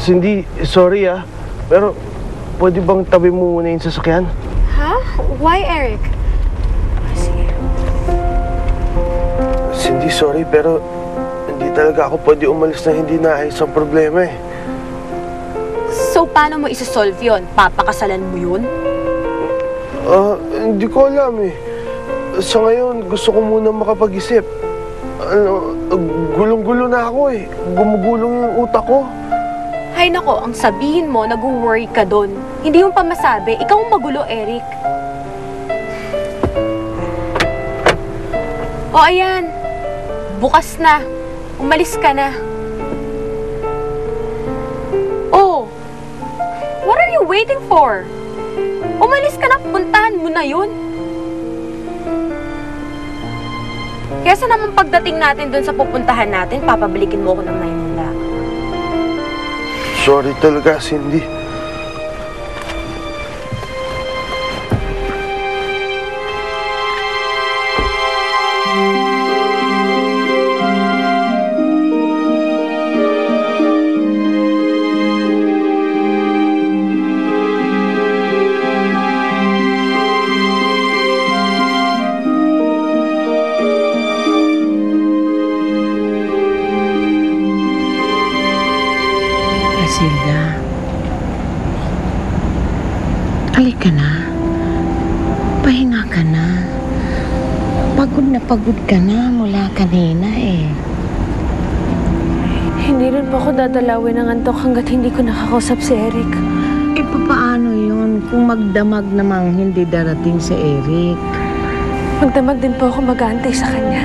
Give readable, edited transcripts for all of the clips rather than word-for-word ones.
Cindy, sorry pero pwede bang tabi mo muna yung sasakyan? Ha? Why, Eric? Sige. Cindy, sorry pero hindi talaga ako pwede umalis na hindi naayos ang problema eh. So, paano mo isa-solve yun? Papakasalan mo yun? Hindi ko alam eh. Sa ngayon, gusto ko muna makapag-isip. Gulong-gulo na ako eh. Gumugulong yung utak ko. Hay nako, ang sabihin mo, nag-worry ka doon. Hindi mo pa masabi, ikaw ang magulo, Eric. O ayan, bukas na. Umalis ka na. Oh, what are you waiting for? Umalis ka na, puntahan mo na yun. Kesa naman pagdating natin doon sa pupuntahan natin, papabalikin mo ako ng Maynila. Sorry talaga, Cindy. Graciela, halika na. Pahinga ka na. Pagod ka na mula kanina eh. Hindi rin po ako dadalawin ng antok hanggat hindi ko nakakausap si Eric. Eh, paano yun kung magdamag namang hindi darating si Eric? Magdamag din po ako mag-aantay sa kanya.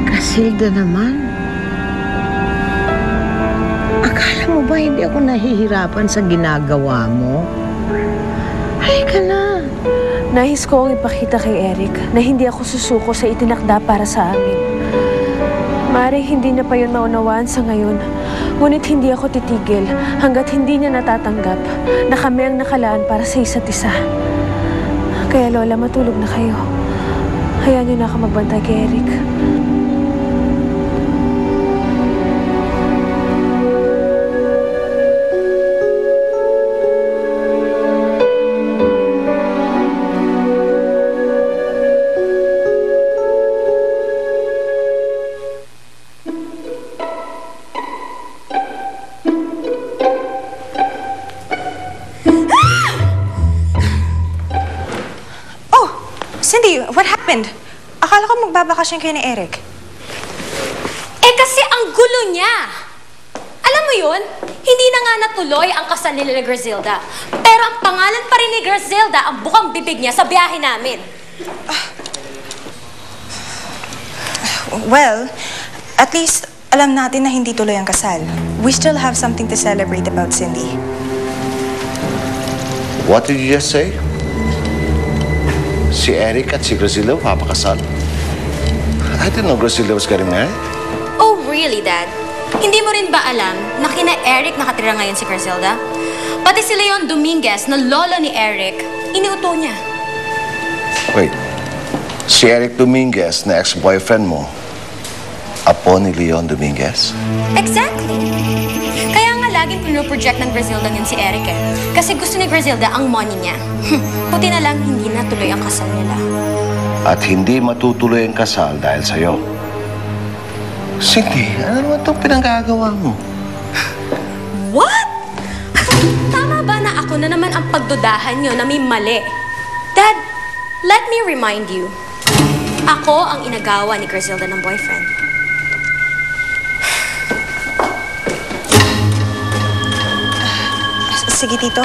Casilda naman. Akala mo ba hindi ako nahihirapan sa ginagawa mo? Halika na. Nais ko ang ipakita kay Eric na hindi ako susuko sa itinakda para sa amin. Maring hindi na pa yun maunawaan sa ngayon, ngunit hindi ako titigil hanggat hindi niya natatanggap na kami ang nakalaan para sa isa't isa. Kaya Lola, matulog na kayo. Hayaan niyo na ako magbantay kay Eric. Cindy, what happened? Akala ko magbabakasyon kayo ni Eric. Eh kasi ang gulo niya. Alam mo yun, hindi na nga natuloy ang kasal nila ni Griselda. Pero ang pangalan pa rin ni Griselda ang bukang bibig niya sa biyahe namin. Well, at least alam natin na hindi tuloy ang kasal. We still have something to celebrate about Cindy. What did you just say? Si Eric at si Griselda papakasal. I didn't know Griselda was getting married. Oh, really, Dad? Hindi mo rin ba alam na kina Eric nakatira ngayon si Griselda? Pati si Leon Dominguez na lolo ni Eric, iniuto niya. Wait, si Eric Dominguez na ex-boyfriend mo, apo ni Leon Dominguez? Exactly. Kaya nga laging pinoproject ng Griselda yun si Eric eh. Kasi gusto ni Griselda ang money niya. Puti na lang hindi natuloy ang kasal nila. At hindi matutuloy ang kasal dahil sa'yo. Cindy, ano naman itong pinanggagawa mo? What? Tama ba na ako na naman ang pagdudahan niyo na may mali? Dad, let me remind you. Ako ang inagawa ni Griselda ng boyfriend. Sige, Tito.